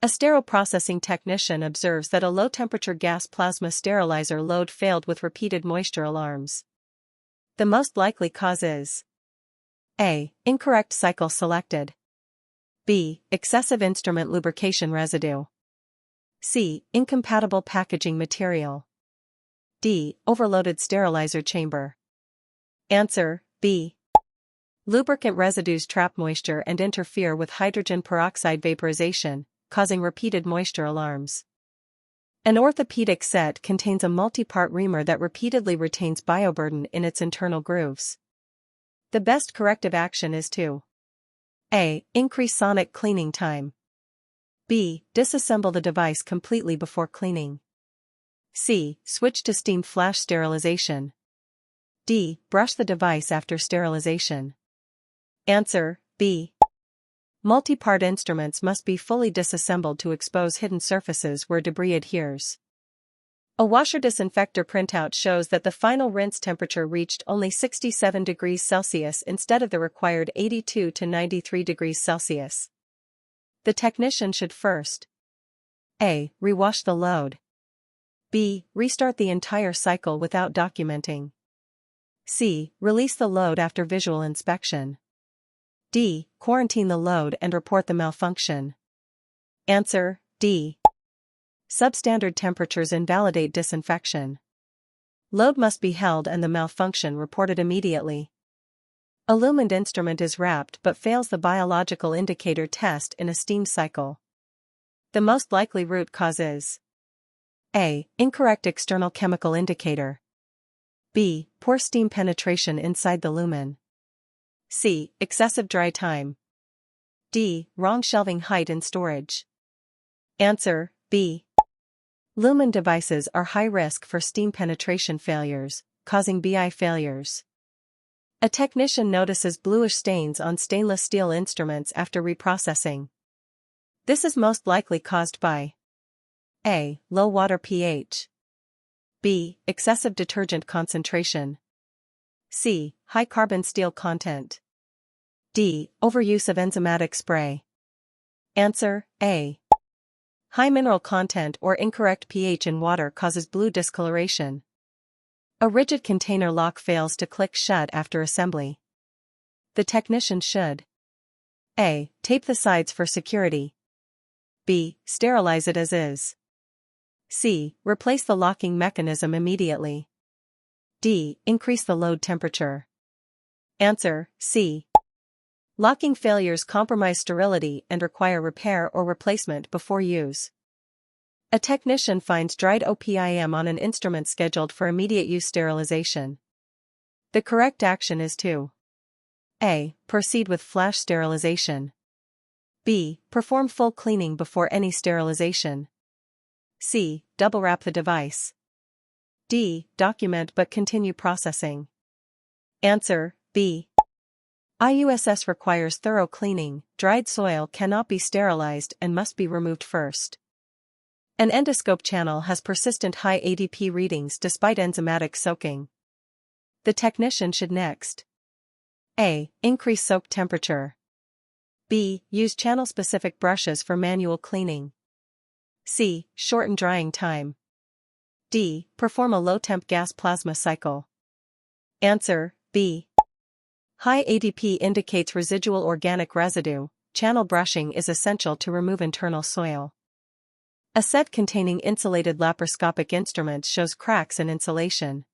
A sterile processing technician observes that a low-temperature gas plasma sterilizer load failed with repeated moisture alarms. The most likely cause is A. Incorrect cycle selected. B. Excessive instrument lubrication residue. C. Incompatible packaging material. D. Overloaded sterilizer chamber. Answer, B. Lubricant residues trap moisture and interfere with hydrogen peroxide vaporization, causing repeated moisture alarms. An orthopedic set contains a multi-part reamer that repeatedly retains bioburden in its internal grooves. The best corrective action is to A. Increase sonic cleaning time. B. Disassemble the device completely before cleaning. C. Switch to steam flash sterilization. D. Brush the device after sterilization. Answer, B. Multi-part instruments must be fully disassembled to expose hidden surfaces where debris adheres. A washer disinfector printout shows that the final rinse temperature reached only 67 degrees Celsius instead of the required 82 to 93 degrees Celsius. The technician should first A. Rewash the load. B. Restart the entire cycle without documenting. C. Release the load after visual inspection. D. Quarantine the load and report the malfunction. Answer, D. Substandard temperatures invalidate disinfection. Load must be held and the malfunction reported immediately. Illumined instrument is wrapped but fails the biological indicator test in a steam cycle. The most likely root cause is A. Incorrect external chemical indicator. B. Poor steam penetration inside the lumen. C. Excessive dry time. D. Wrong shelving height and storage. Answer, B. Lumen devices are high risk for steam penetration failures, causing BI failures. A technician notices bluish stains on stainless steel instruments after reprocessing. This is most likely caused by A. Low water pH. B. Excessive detergent concentration. C. High carbon steel content. D. Overuse of enzymatic spray. Answer, A. High mineral content or incorrect pH in water causes blue discoloration. A rigid container lock fails to click shut after assembly. The technician should A. Tape the sides for security. B. Sterilize it as is. C. Replace the locking mechanism immediately. D. Increase the load temperature. Answer, C. Locking failures compromise sterility and require repair or replacement before use. A technician finds dried OPIM on an instrument scheduled for immediate use sterilization. The correct action is to A. Proceed with flash sterilization. B. Perform full cleaning before any sterilization. C. Double wrap the device. D. Document but continue processing. Answer, B. IUSS requires thorough cleaning. Dried soil cannot be sterilized and must be removed first. An endoscope channel has persistent high ADP readings despite enzymatic soaking. The technician should next A. Increase soak temperature. B. Use channel-specific brushes for manual cleaning. C. Shorten drying time. D. Perform a low-temp gas plasma cycle. Answer, B. High ADP indicates residual organic residue. Channel brushing is essential to remove internal soil. A set containing insulated laparoscopic instruments shows cracks in insulation.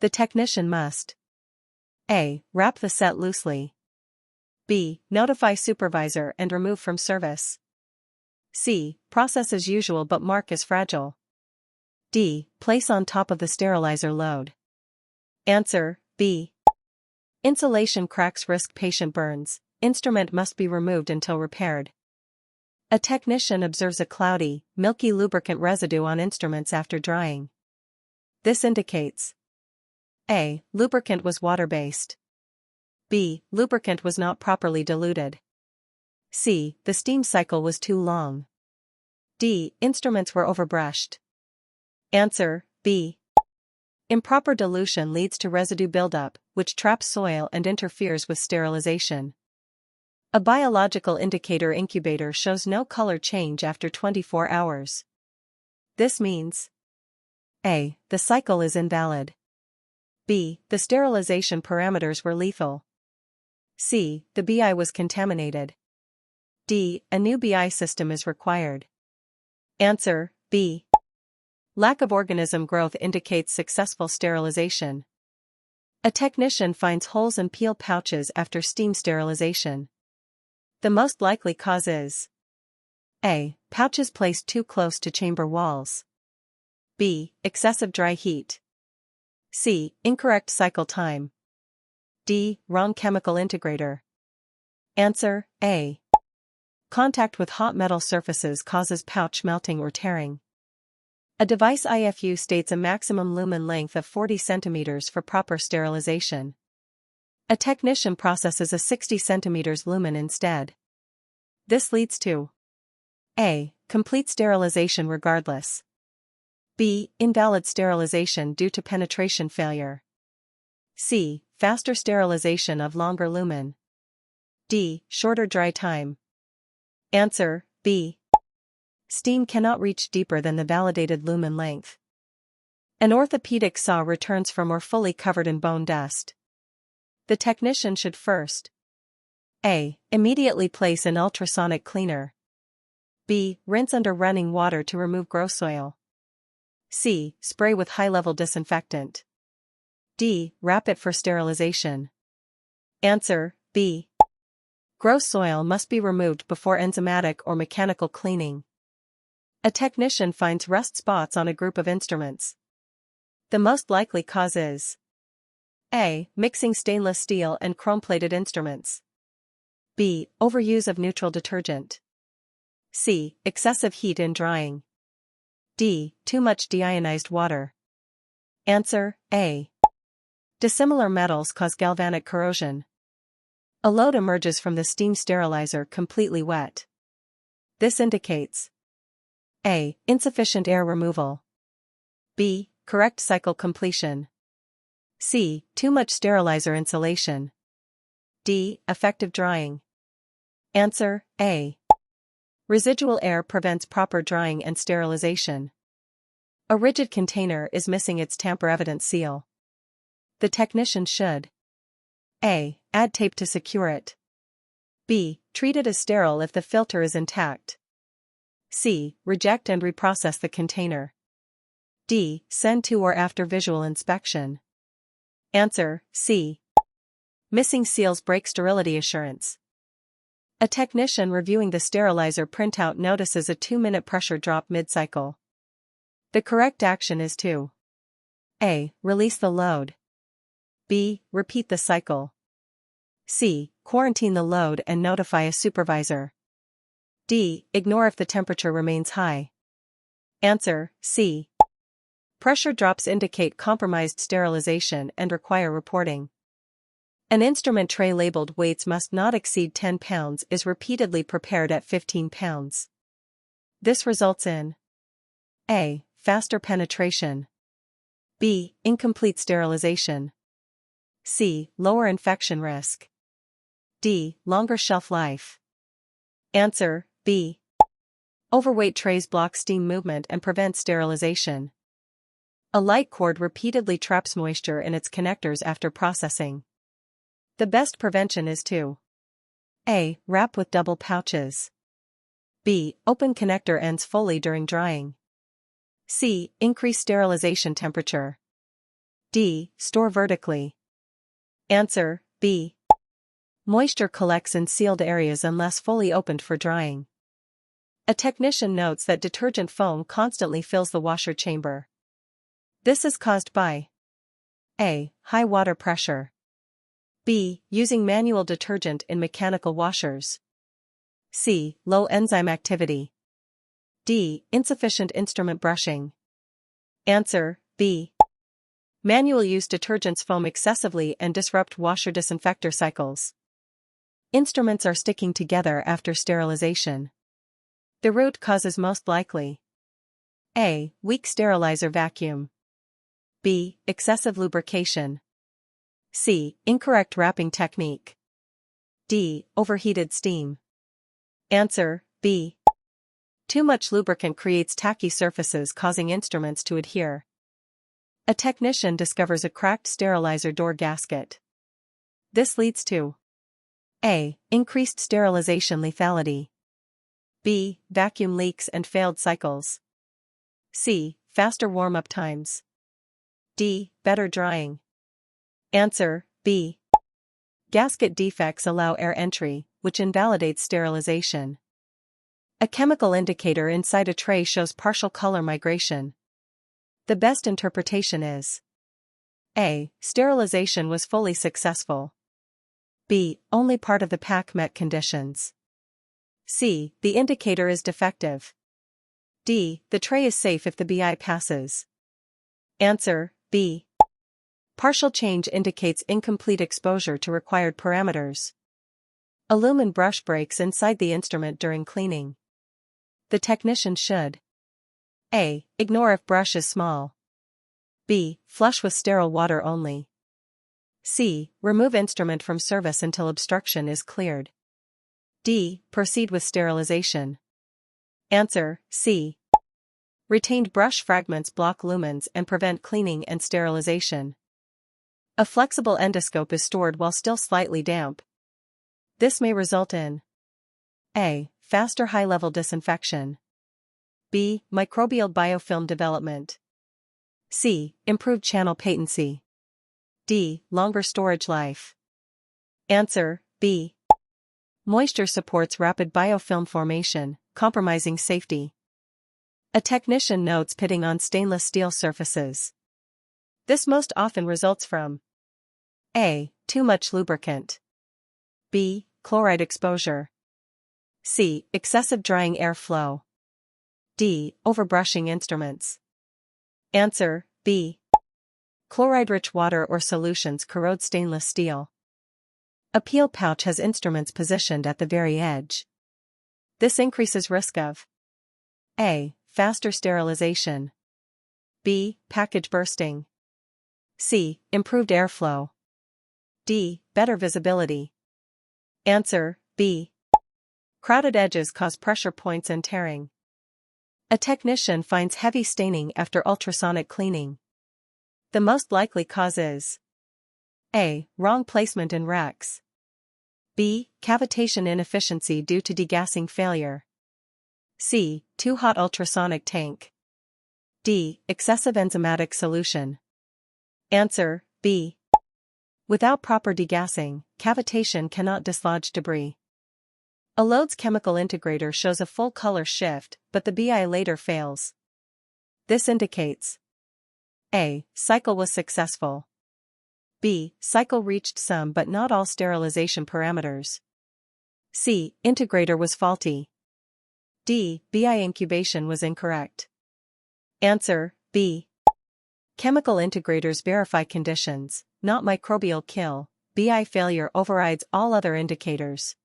The technician must A. Wrap the set loosely. B. Notify supervisor and remove from service. C. Process as usual but mark as fragile. D. Place on top of the sterilizer load. Answer, B. Insulation cracks risk patient burns. Instrument must be removed until repaired. A technician observes a cloudy, milky lubricant residue on instruments after drying. This indicates A. Lubricant was water-based. B. Lubricant was not properly diluted. C. The steam cycle was too long. D. Instruments were overbrushed. Answer, B. Improper dilution leads to residue buildup, which traps soil and interferes with sterilization. A biological indicator incubator shows no color change after 24 hours. This means A. The cycle is invalid. B. The sterilization parameters were lethal. C. The BI was contaminated. D. A new BI system is required. Answer, B. Lack of organism growth indicates successful sterilization. A technician finds holes in peel pouches after steam sterilization. The most likely cause is A. Pouches placed too close to chamber walls. B. Excessive dry heat. C. Incorrect cycle time. D. Wrong chemical integrator. Answer, A. Contact with hot metal surfaces causes pouch melting or tearing. A device IFU states a maximum lumen length of 40 cm for proper sterilization. A technician processes a 60 cm lumen instead. This leads to A. Complete sterilization regardless. B. Invalid sterilization due to penetration failure. C. Faster sterilization of longer lumen. D. Shorter dry time. Answer, B. Steam cannot reach deeper than the validated lumen length. An orthopedic saw returns from or fully covered in bone dust. The technician should first A. Immediately place an ultrasonic cleaner. B. Rinse under running water to remove gross soil. C. Spray with high-level disinfectant. D. Wrap it for sterilization. Answer, B. Gross soil must be removed before enzymatic or mechanical cleaning. A technician finds rust spots on a group of instruments. The most likely cause is A. Mixing stainless steel and chrome-plated instruments. B. Overuse of neutral detergent. C. Excessive heat in drying. D. Too much deionized water. Answer, A. Dissimilar metals cause galvanic corrosion. A load emerges from the steam sterilizer completely wet. This indicates A. Insufficient air removal. B. Correct cycle completion. C. Too much sterilizer insulation. D. Effective drying. Answer, A. Residual air prevents proper drying and sterilization. A rigid container is missing its tamper-evident seal. The technician should A. Add tape to secure it. B. Treat it as sterile if the filter is intact. C. Reject and reprocess the container. D. Send to or after visual inspection. Answer, C. Missing seals break sterility assurance. A technician reviewing the sterilizer printout notices a 2-minute pressure drop mid-cycle. The correct action is to A. Release the load. B. Repeat the cycle. C. Quarantine the load and notify a supervisor. D. Ignore if the temperature remains high. Answer, C. Pressure drops indicate compromised sterilization and require reporting. An instrument tray labeled weights must not exceed 10 pounds is repeatedly prepared at 15 pounds. This results in A. Faster penetration. B. Incomplete sterilization. C. Lower infection risk. D. Longer shelf life. Answer, B. Overweight trays block steam movement and prevent sterilization. A light cord repeatedly traps moisture in its connectors after processing. The best prevention is to A. Wrap with double pouches. B. Open connector ends fully during drying. C. Increase sterilization temperature. D. Store vertically. Answer, B. Moisture collects in sealed areas unless fully opened for drying. A technician notes that detergent foam constantly fills the washer chamber. This is caused by A. High water pressure. B. Using manual detergent in mechanical washers. C. Low enzyme activity. D. Insufficient instrument brushing. Answer, B. Manual use detergents foam excessively and disrupt washer disinfector cycles. Instruments are sticking together after sterilization. The root cause is most likely A. Weak sterilizer vacuum. B. Excessive lubrication. C. Incorrect wrapping technique. D. Overheated steam. Answer, B. Too much lubricant creates tacky surfaces causing instruments to adhere. A technician discovers a cracked sterilizer door gasket. This leads to A. Increased sterilization lethality. B. Vacuum leaks and failed cycles. C. Faster warm-up times. D. Better drying. Answer, B. Gasket defects allow air entry, which invalidates sterilization. A chemical indicator inside a tray shows partial color migration. The best interpretation is A. Sterilization was fully successful. B. Only part of the pack met conditions. C. The indicator is defective. D. The tray is safe if the BI passes. Answer, B. Partial change indicates incomplete exposure to required parameters. A lumen brush breaks inside the instrument during cleaning. The technician should A. Ignore if brush is small. B. Flush with sterile water only. C. Remove instrument from service until obstruction is cleared. D. Proceed with sterilization. Answer, C. Retained brush fragments block lumens and prevent cleaning and sterilization. A flexible endoscope is stored while still slightly damp. This may result in A. Faster high-level disinfection. B. Microbial biofilm development. C. Improved channel patency. D. Longer storage life. Answer, B. Moisture supports rapid biofilm formation, compromising safety. A technician notes pitting on stainless steel surfaces. This most often results from A. Too much lubricant. B. Chloride exposure. C. Excessive drying airflow. D. Overbrushing instruments. Answer, B. Chloride-rich water or solutions corrode stainless steel. A peel pouch has instruments positioned at the very edge. This increases risk of A. Faster sterilization. B. Package bursting. C. Improved airflow. D. Better visibility. Answer, B. Crowded edges cause pressure points and tearing. A technician finds heavy staining after ultrasonic cleaning. The most likely cause is A. Wrong placement in racks. B. Cavitation inefficiency due to degassing failure. C. Too hot ultrasonic tank. D. Excessive enzymatic solution. Answer, B. Without proper degassing, cavitation cannot dislodge debris. A load's chemical integrator shows a full color shift, but the BI later fails. This indicates A. Cycle was successful. B. Cycle reached some but not all sterilization parameters. C. Integrator was faulty. D. BI incubation was incorrect. Answer, B. Chemical integrators verify conditions, not microbial kill. BI failure overrides all other indicators.